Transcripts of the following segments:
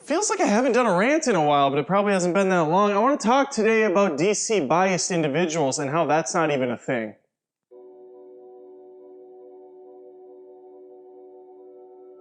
Feels like I haven't done a rant in a while, but it probably hasn't been that long. I want to talk today about DC biased individuals and how that's not even a thing.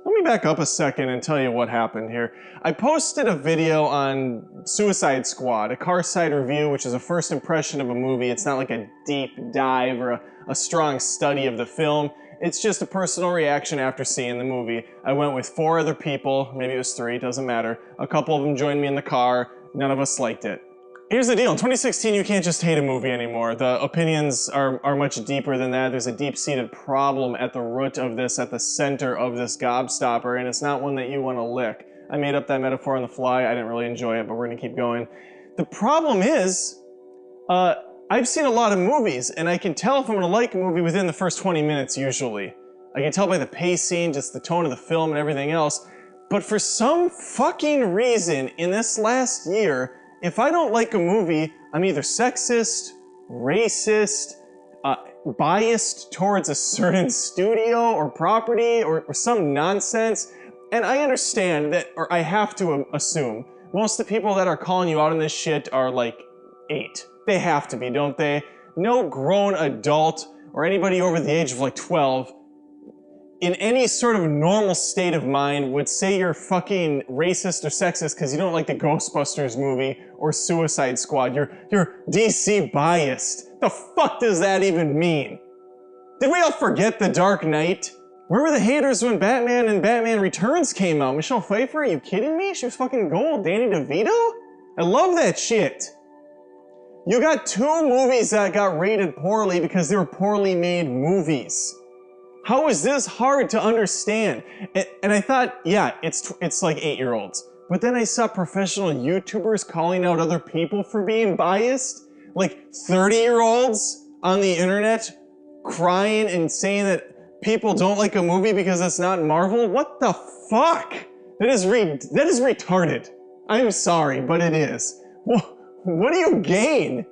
Let me back up a second and tell you what happened here. I posted a video on Suicide Squad, a car side review, which is a first impression of a movie. It's not like a deep dive or a strong study of the film. It's just a personal reaction after seeing the movie. I went with 4 other people, maybe it was 3, doesn't matter. A couple of them joined me in the car, none of us liked it. Here's the deal, in 2016 you can't just hate a movie anymore. The opinions are much deeper than that. There's a deep-seated problem at the root of this, at the center of this gobstopper, and it's not one that you want to lick. I made up that metaphor on the fly, I didn't really enjoy it, but we're gonna keep going. The problem is, I've seen a lot of movies, and I can tell if I'm gonna like a movie within the first 20 minutes, usually. I can tell by the pacing, just the tone of the film and everything else. But for some fucking reason, in this last year, if I don't like a movie, I'm either sexist, racist, biased towards a certain studio or property or some nonsense. And I understand that, or I have to assume, most of the people that are calling you out on this shit are like 8. They have to be, don't they? No grown adult or anybody over the age of like 12 in any sort of normal state of mind would say you're fucking racist or sexist because you don't like the Ghostbusters movie or Suicide Squad. You're DC biased. The fuck does that even mean? Did we all forget The Dark Knight? Where were the haters when Batman and Batman Returns came out? Michelle Pfeiffer, are you kidding me? She was fucking gold. Danny DeVito? I love that shit. You got 2 movies that got rated poorly because they were poorly made movies. How is this hard to understand? And I thought, yeah, it's like 8-year-olds. But then I saw professional YouTubers calling out other people for being biased. Like 30-year-olds on the internet crying and saying that people don't like a movie because it's not Marvel. What the fuck? That is retarded. I'm sorry, but it is. What do you gain?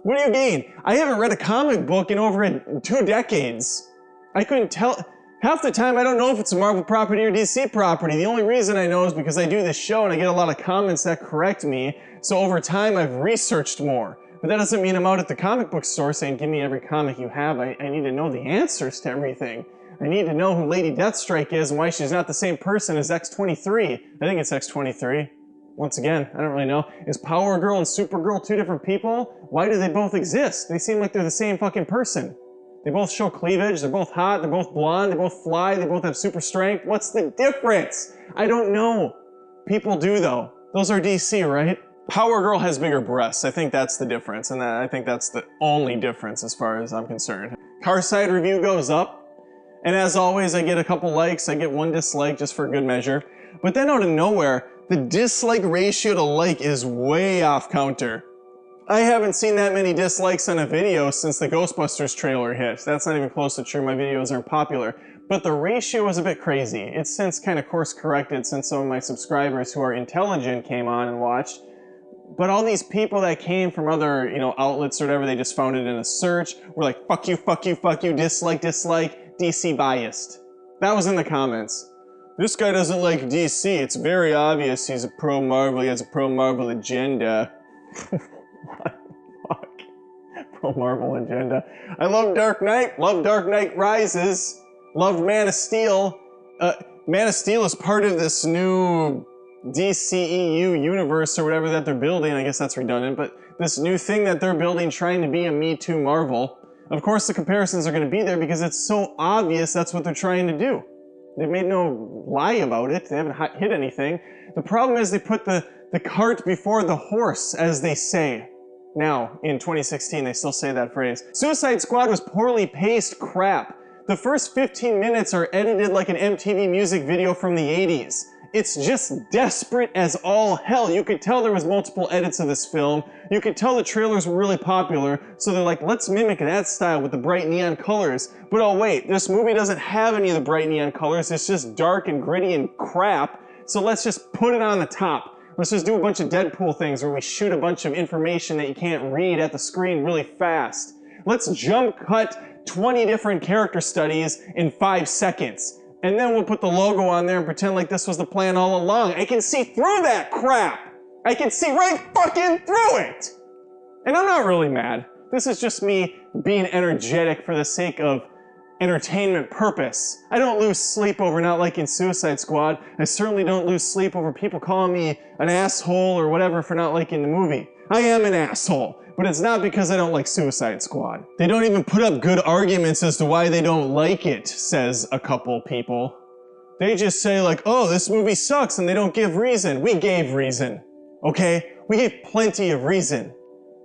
What do you gain? I haven't read a comic book in over 2 decades. I couldn't tell. Half the time I don't know if it's a Marvel property or DC property. The only reason I know is because I do this show and I get a lot of comments that correct me. So over time I've researched more. But that doesn't mean I'm out at the comic book store saying, give me every comic you have. I need to know the answers to everything. I need to know who Lady Deathstrike is and why she's not the same person as X-23. I think it's X-23. Once again, I don't really know. Is Power Girl and Supergirl 2 different people? Why do they both exist? They seem like they're the same fucking person. They both show cleavage, they're both hot, they're both blonde, they both fly, they both have super strength. What's the difference? I don't know. People do though. Those are DC, right? Power Girl has bigger breasts. I think that's the difference, and I think that's the only difference as far as I'm concerned. Car side review goes up, and as always, I get a couple likes, I get 1 dislike just for good measure. But then out of nowhere, the dislike ratio to like is way off counter. I haven't seen that many dislikes on a video since the Ghostbusters trailer hit. That's not even close to true, my videos aren't popular. But the ratio is a bit crazy. It's since kind of course corrected since some of my subscribers who are intelligent came on and watched. But all these people that came from other, outlets or whatever, they just found it in a search, were like, fuck you, fuck you, fuck you, dislike, dislike, DC biased. That was in the comments. This guy doesn't like DC, it's very obvious he's a pro-Marvel, he has a pro-Marvel agenda. Fuck. Pro-Marvel agenda. I love Dark Knight, love Dark Knight Rises, loved Man of Steel. Man of Steel is part of this new DCEU universe or whatever that they're building. I guess that's redundant, but this new thing that they're building trying to be a Me Too Marvel. Of course the comparisons are going to be there because it's so obvious that's what they're trying to do. They've made no lie about it. They haven't hit anything. The problem is they put the cart before the horse, as they say. Now, in 2016, they still say that phrase. Suicide Squad was poorly paced crap. The first 15 minutes are edited like an MTV music video from the 80s. It's just desperate as all hell. You could tell there was multiple edits of this film. You could tell the trailers were really popular, so they're like, let's mimic that style with the bright neon colors. But oh wait, this movie doesn't have any of the bright neon colors, it's just dark and gritty and crap, so let's just put it on the top. Let's just do a bunch of Deadpool things where we shoot a bunch of information that you can't read at the screen really fast. Let's jump cut 20 different character studies in 5 seconds. And then we'll put the logo on there and pretend like this was the plan all along. I can see through that crap. I can see right fucking through it. And I'm not really mad. This is just me being energetic for the sake of entertainment purpose. I don't lose sleep over not liking Suicide Squad. I certainly don't lose sleep over people calling me an asshole or whatever for not liking the movie. I am an asshole, but it's not because I don't like Suicide Squad. They don't even put up good arguments as to why they don't like it, says a couple people. They just say like, oh, this movie sucks, and they don't give reason. We gave reason, okay? We gave plenty of reason.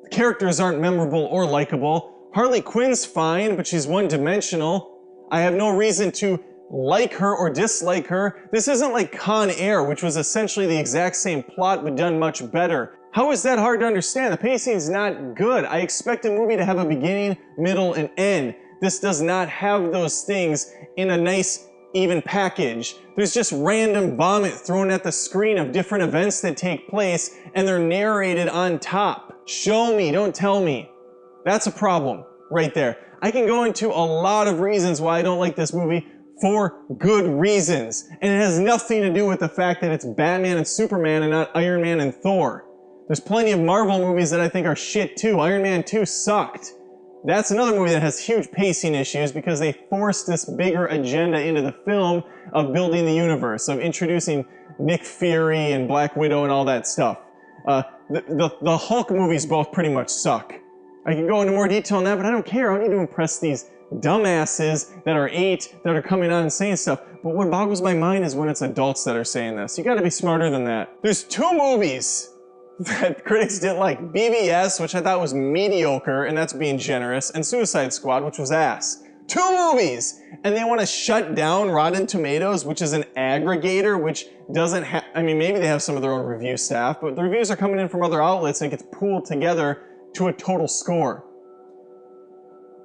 The characters aren't memorable or likable. Harley Quinn's fine, but she's one-dimensional. I have no reason to like her or dislike her. This isn't like Con Air, which was essentially the exact same plot but done much better. How is that hard to understand? The pacing's not good. I expect a movie to have a beginning, middle, and end. This does not have those things in a nice, even package. There's just random vomit thrown at the screen of different events that take place, and they're narrated on top. Show me, don't tell me. That's a problem right there. I can go into a lot of reasons why I don't like this movie for good reasons. And it has nothing to do with the fact that it's Batman and Superman and not Iron Man and Thor. There's plenty of Marvel movies that I think are shit too. Iron Man 2 sucked. That's another movie that has huge pacing issues because they forced this bigger agenda into the film of building the universe, of introducing Nick Fury and Black Widow and all that stuff. The Hulk movies both pretty much suck. I can go into more detail on that, but I don't care. I don't need to impress these dumbasses that are 8 that are coming on and saying stuff. But what boggles my mind is when it's adults that are saying this. You gotta be smarter than that. There's 2 movies that critics didn't like. BVS, which I thought was mediocre, and that's being generous, and Suicide Squad, which was ass. 2 movies! And they want to shut down Rotten Tomatoes, which is an aggregator, which doesn't have, I mean, maybe they have some of their own review staff, but the reviews are coming in from other outlets and it gets pooled together to a total score.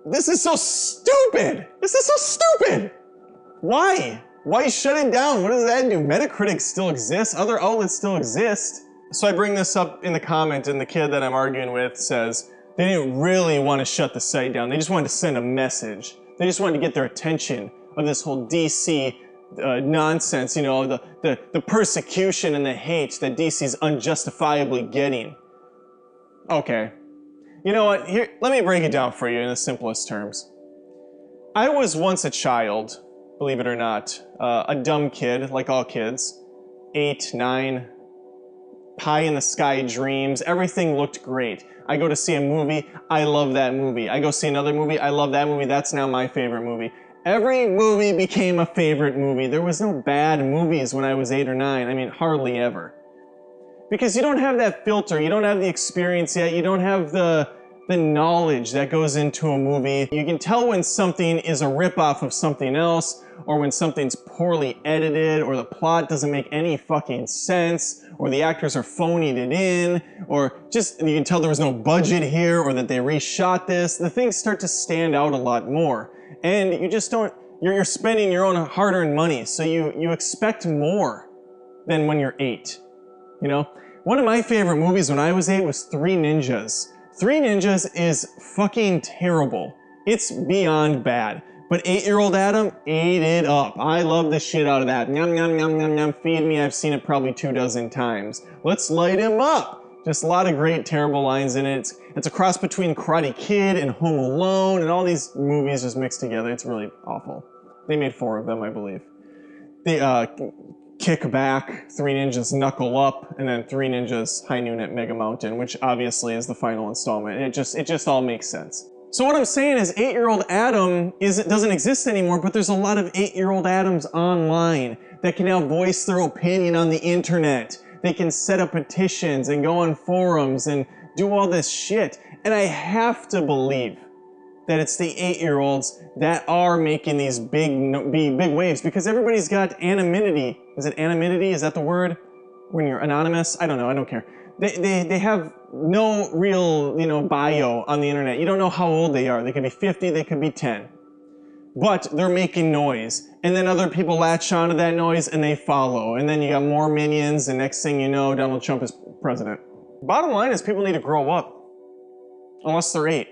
This is so stupid! This is so stupid! Why? Why shut it down? What does that do? Metacritic still exists, other outlets still exist. So I bring this up in the comment, and the kid that I'm arguing with says they didn't really want to shut the site down. They just wanted to send a message. They just wanted to get their attention of this whole DC nonsense, you know, the persecution and the hate that DC's unjustifiably getting. Okay. You know what? Here, let me break it down for you in the simplest terms. I was once a child, believe it or not, a dumb kid, like all kids, 8, 9, pie in the sky dreams, everything looked great. I go to see a movie, I love that movie. I go see another movie, I love that movie, that's now my favorite movie. Every movie became a favorite movie. There was no bad movies when I was 8 or 9, I mean, hardly ever. Because you don't have that filter, you don't have the experience yet, you don't have the knowledge that goes into a movie. You can tell when something is a ripoff of something else, or when something's poorly edited, or the plot doesn't make any fucking sense, or the actors are phonied it in, or just you can tell there was no budget here, or that they reshot this. The things start to stand out a lot more. And you just don't, you're spending your own hard-earned money, so you expect more than when you're 8. You know? One of my favorite movies when I was 8 was 3 Ninjas. 3 Ninjas is fucking terrible. It's beyond bad. But 8-year-old Adam ate it up. I love the shit out of that. Yum, yum, yum, yum, yum, feed me. I've seen it probably 24 times. Let's light him up. Just a lot of great, terrible lines in it. It's a cross between Karate Kid and Home Alone, and all these movies just mixed together. It's really awful. They made 4 of them, I believe. They, Kick Back, 3 Ninjas Knuckle Up, and then 3 Ninjas High Noon at Mega Mountain, which obviously is the final installment. It just all makes sense. So what I'm saying is 8-year-old Adam doesn't exist anymore, but there's a lot of 8-year-old Adams online that can now voice their opinion on the internet. They can set up petitions and go on forums and do all this shit. And I have to believe that it's the 8-year-olds that are making these big waves, because everybody's got anonymity. Is it anonymity? Is that the word? When you're anonymous? I don't know, I don't care. They have no real, you know, bio on the internet. You don't know how old they are. They could be 50, they could be 10. But they're making noise. And then other people latch onto that noise and they follow. And then you got more minions, and next thing you know, Donald Trump is president. Bottom line is people need to grow up. Unless they're 8.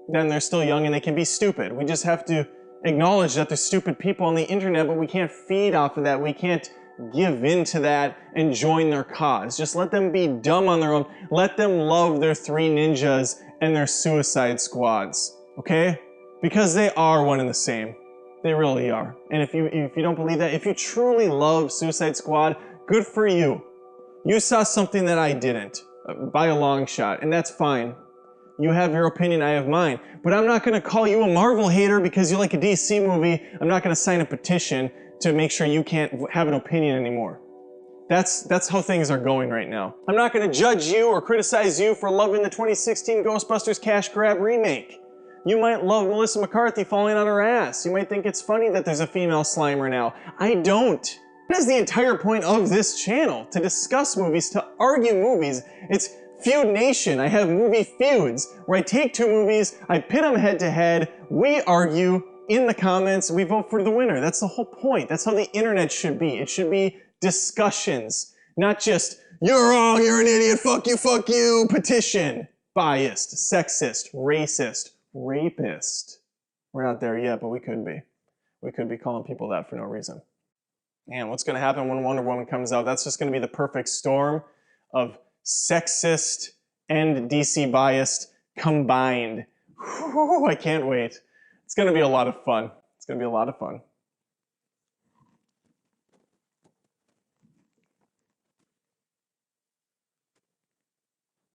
Then they're still young and they can be stupid. We just have to acknowledge that there's stupid people on the internet, but we can't feed off of that. We can't give in to that and join their cause. Just let them be dumb on their own. Let them love their three ninjas and their suicide squads, okay? Because they are one and the same. They really are. And if you don't believe that, if you truly love Suicide Squad, good for you. You saw something that I didn't, by a long shot, and that's fine. You have your opinion, I have mine. But I'm not gonna call you a Marvel hater because you like a DC movie. I'm not gonna sign a petition to make sure you can't have an opinion anymore. That's how things are going right now. I'm not gonna judge you or criticize you for loving the 2016 Ghostbusters cash grab remake. You might love Melissa McCarthy falling on her ass. You might think it's funny that there's a female Slimer now. I don't. That is the entire point of this channel, to discuss movies, to argue movies. It's Feud Nation. I have movie feuds, where I take two movies, I pit them head to head, we argue in the comments, we vote for the winner. That's the whole point. That's how the internet should be. It should be discussions, not just, you're wrong, you're an idiot, fuck you, petition. Biased, sexist, racist, rapist. We're not there yet, but we could be. We could be calling people that for no reason. Man, what's gonna happen when Wonder Woman comes out? That's just gonna be the perfect storm of sexist and DC biased combined. Whew, I can't wait. It's gonna be a lot of fun. It's gonna be a lot of fun.